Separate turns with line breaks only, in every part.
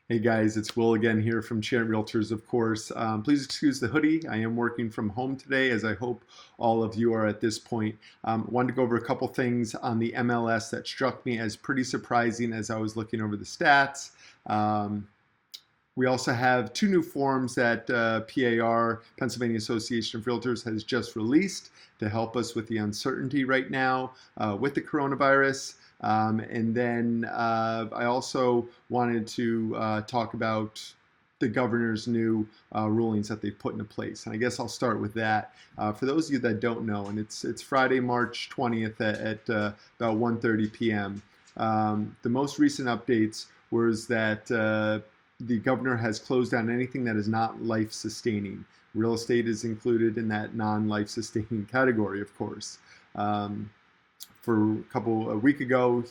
Hey guys, it's Will again here from Chant Realtors, of course. Please excuse the hoodie. I am working from home today, as I hope all of you are at this point. Wanted to go over a couple things on the MLS that struck me as pretty surprising as I was looking over the stats. We also have two new forms that PAR, Pennsylvania Association of Realtors, has just released to help us with the uncertainty right now with the coronavirus. And then I also wanted to talk about the governor's new rulings that they've put into place. And I guess I'll start with that. For those of you that don't know, and it's Friday, March 20th at about 1:30 p.m. The most recent updates was that the governor has closed down anything that is not life-sustaining. Real estate is included in that non-life-sustaining category, of course. For a week ago,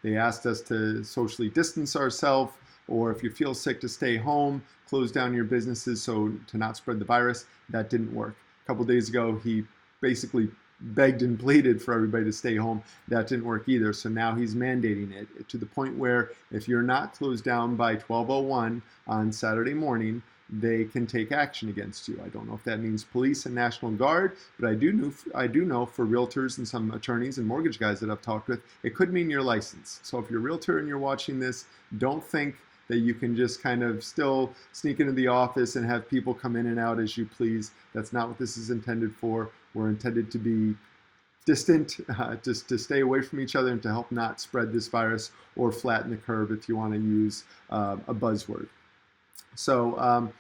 they asked us to socially distance ourselves, or if you feel sick, to stay home, close down your businesses so to not spread the virus. That didn't work. A couple days ago, he basically begged and pleaded for everybody to stay home. That didn't work either. So now he's mandating it to the point where if you're not closed down by 12:01 on Saturday morning, they can take action against you. I don't know if that means police and National Guard, but I do know for realtors and some attorneys and mortgage guys that I've talked with, it could mean your license. So if you're a realtor and you're watching this, don't think that you can just kind of still sneak into the office and have people come in and out as you please. That's not what this is intended for. We're intended to be distant, just to stay away from each other and to help not spread this virus or flatten the curve, if you want to use a buzzword. So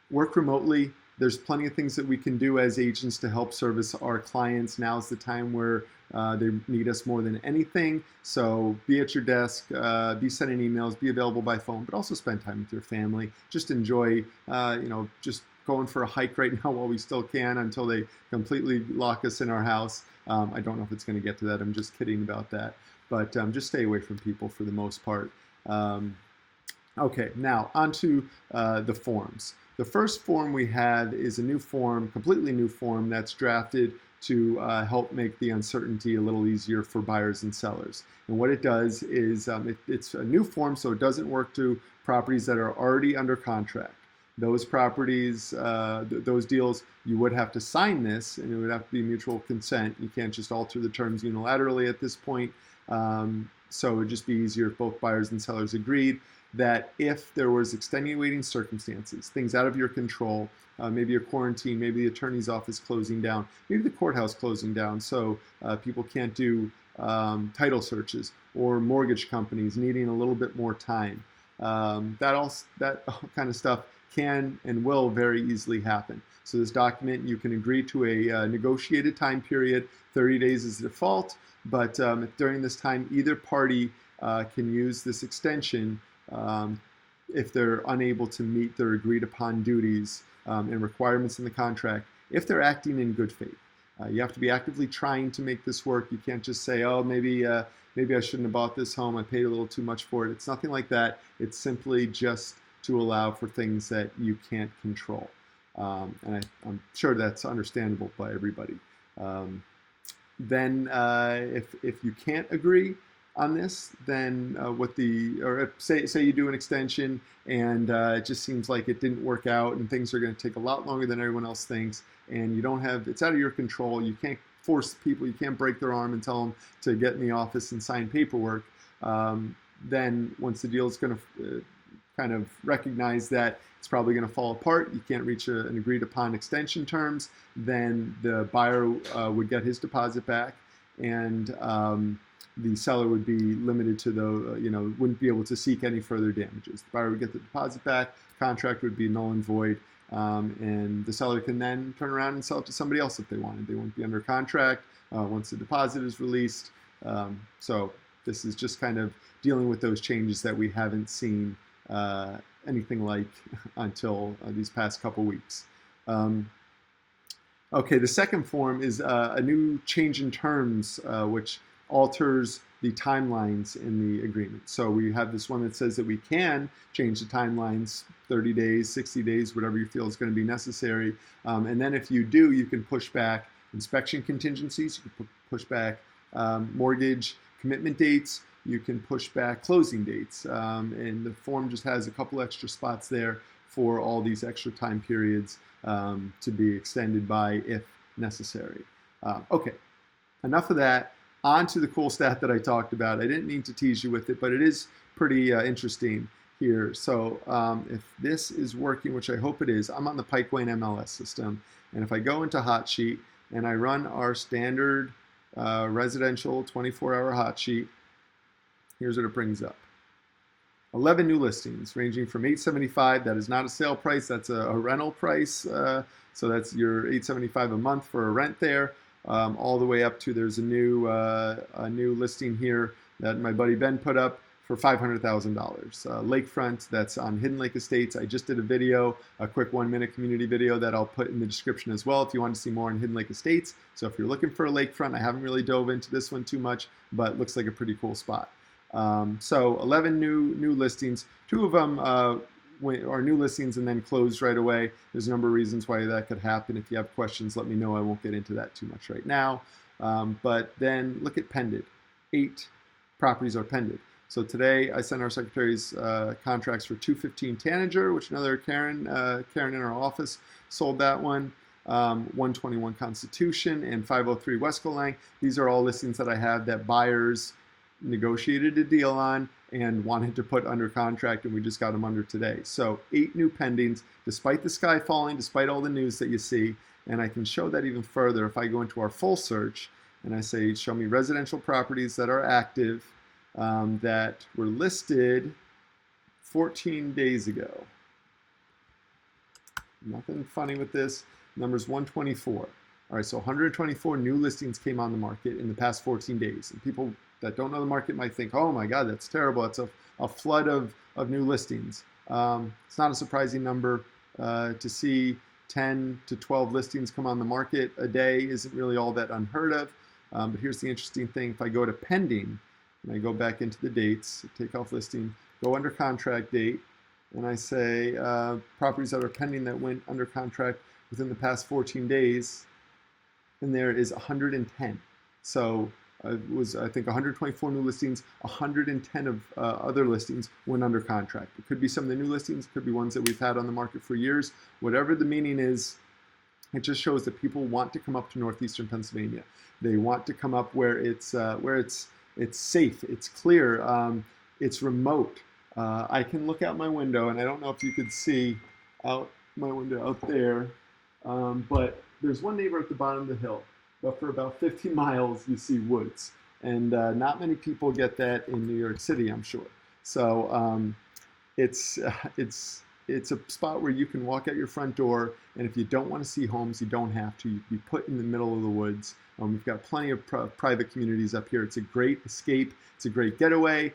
work remotely. There's plenty of things that we can do as agents to help service our clients. Now's the time where they need us more than anything. So be at your desk, be sending emails, be available by phone, but also spend time with your family. Just enjoy, just going for a hike right now while we still can until they completely lock us in our house. I don't know if it's going to get to that. I'm just kidding about that. But just stay away from people for the most part. Okay, now onto the forms. The first form we have is a new form, completely new form that's drafted to help make the uncertainty a little easier for buyers and sellers. And what it does is it's a new form, so it doesn't work to properties that are already under contract. Those properties, those deals, you would have to sign this, and it would have to be mutual consent. You can't just alter the terms unilaterally at this point. So it would just be easier if both buyers and sellers agreed that if there was extenuating circumstances, things out of your control, maybe a quarantine, maybe the attorney's office closing down, maybe the courthouse closing down, so people can't do title searches, or mortgage companies needing a little bit more time. That kind of stuff can and will very easily happen. So this document, you can agree to a negotiated time period. 30 days is the default, but if during this time either party can use this extension if they're unable to meet their agreed upon duties and requirements in the contract, if they're acting in good faith. You have to be actively trying to make this work. You can't just say, oh, maybe I shouldn't have bought this home. I paid a little too much for it. It's nothing like that. It's simply just to allow for things that you can't control. And I'm sure that's understandable by everybody. Then if you can't agree on this, then say you do an extension and it just seems like it didn't work out and things are going to take a lot longer than everyone else thinks, and you don't have, it's out of your control, you can't force people, you can't break their arm and tell them to get in the office and sign paperwork, then once the deal is going to kind of recognize that it's probably going to fall apart, you can't reach an agreed upon extension terms, then the buyer would get his deposit back, and the seller would be limited to wouldn't be able to seek any further damages. The buyer would get the deposit back, contract would be null and void, and the seller can then turn around and sell it to somebody else if they wanted. They wouldn't be under contract once the deposit is released. So this is just kind of dealing with those changes that we haven't seen anything like until these past couple weeks. Okay, the second form is a new change in terms, which alters the timelines in the agreement. So we have this one that says that we can change the timelines 30 days, 60 days, whatever you feel is going to be necessary. And then if you do, you can push back inspection contingencies, you can push back mortgage commitment dates, you can push back closing dates. And the form just has a couple extra spots there for all these extra time periods to be extended by if necessary. Okay, enough of that. On to the cool stat that I talked about. I didn't mean to tease you with it, but it is pretty interesting here. So if this is working, which I hope it is, I'm on the Pike MLS system. And if I go into Hot Sheet and I run our standard residential 24-hour hot sheet, here's what it brings up. 11 new listings ranging from $875, that is not a sale price, that's a rental price. So that's your $875 a month for a rent there, all the way up to there's a new listing here that my buddy Ben put up for $500,000. Lakefront, that's on Hidden Lake Estates. I just did a video, a quick 1-minute community video that I'll put in the description as well if you want to see more on Hidden Lake Estates. So if you're looking for a lakefront, I haven't really dove into this one too much, but looks like a pretty cool spot. So 11 new listings. 2 of them are new listings and then closed right away. There's a number of reasons why that could happen. If you have questions, let me know. I won't get into that too much right now. But then look at pended. 8 properties are pended. So today I sent our secretary's contracts for 215 Tanager, which another Karen in our office sold that one. 121 Constitution and 503 West Golang. These are all listings that I have that buyers negotiated a deal on and wanted to put under contract, and we just got them under today. So 8 new pendings, despite the sky falling, despite all the news that you see. And I can show that even further if I go into our full search and I say, show me residential properties that are active that were listed 14 days ago. Nothing funny with this. Number's 124. All right, so 124 new listings came on the market in the past 14 days. And people that don't know the market might think, oh my God, that's terrible. That's a flood of new listings. It's not a surprising number. To see 10 to 12 listings come on the market a day isn't really all that unheard of. But here's the interesting thing. If I go to pending, and I go back into the dates, take off listing, go under contract date, and I say properties that are pending that went under contract within the past 14 days, and there is 110. So it was, I think, 124 new listings, 110 of other listings went under contract. It could be some of the new listings, it could be ones that we've had on the market for years. Whatever the meaning is, it just shows that people want to come up to northeastern Pennsylvania. They want to come up where it's safe, it's clear, it's remote. I can look out my window, and I don't know if you could see out my window out there, but there's one neighbor at the bottom of the hill. But for about 50 miles, you see woods. And not many people get that in New York City, I'm sure. So it's a spot where you can walk out your front door, and if you don't want to see homes, you don't have to. You can be put in the middle of the woods. We've got plenty of private communities up here. It's a great escape. It's a great getaway.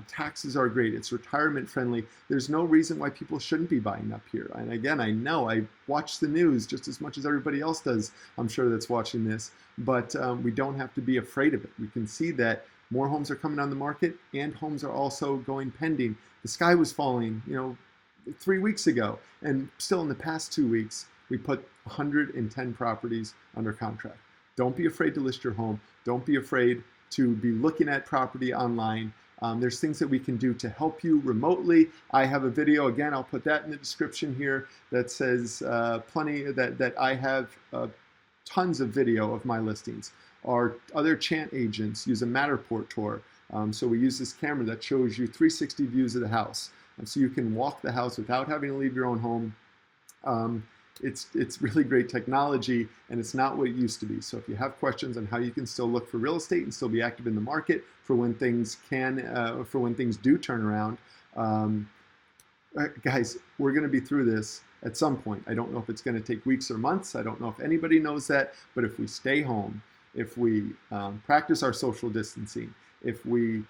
Taxes are great. It's retirement friendly. There's no reason why people shouldn't be buying up here. And again, I know I watch the news just as much as everybody else does, I'm sure, that's watching this. But we don't have to be afraid of it. We can see that more homes are coming on the market, and homes are also going pending. The sky was falling, 3 weeks ago, and still in the past 2 weeks, we put 110 properties under contract. Don't be afraid to list your home. Don't be afraid to be looking at property online. There's things that we can do to help you remotely. I have a video, again, I'll put that in the description here, that says that I have tons of video of my listings. Our other Chant agents use a Matterport tour. So we use this camera that shows you 360 views of the house. So you can walk the house without having to leave your own home. It's really great technology, and it's not what it used to be. So if you have questions on how you can still look for real estate and still be active in the market for when things do turn around, guys, we're going to be through this at some point. I don't know if it's going to take weeks or months. I don't know if anybody knows that, but if we stay home, if we practice our social distancing, if we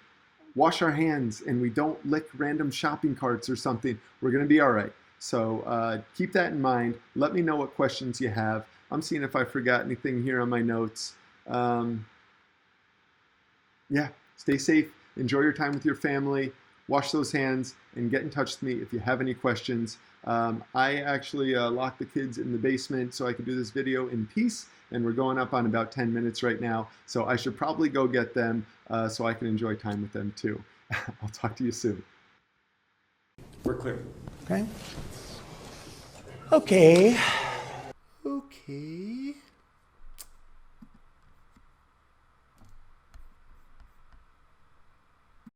wash our hands and we don't lick random shopping carts or something, we're going to be all right. So keep that in mind. Let me know what questions you have. I'm seeing if I forgot anything here on my notes. Yeah, stay safe. Enjoy your time with your family. wash those hands and get in touch with me if you have any questions. I actually locked the kids in the basement so I could do this video in peace, and we're going up on about 10 minutes right now, so I should probably go get them so I can enjoy time with them too. I'll talk to you soon.
We're clear.
Okay. Okay.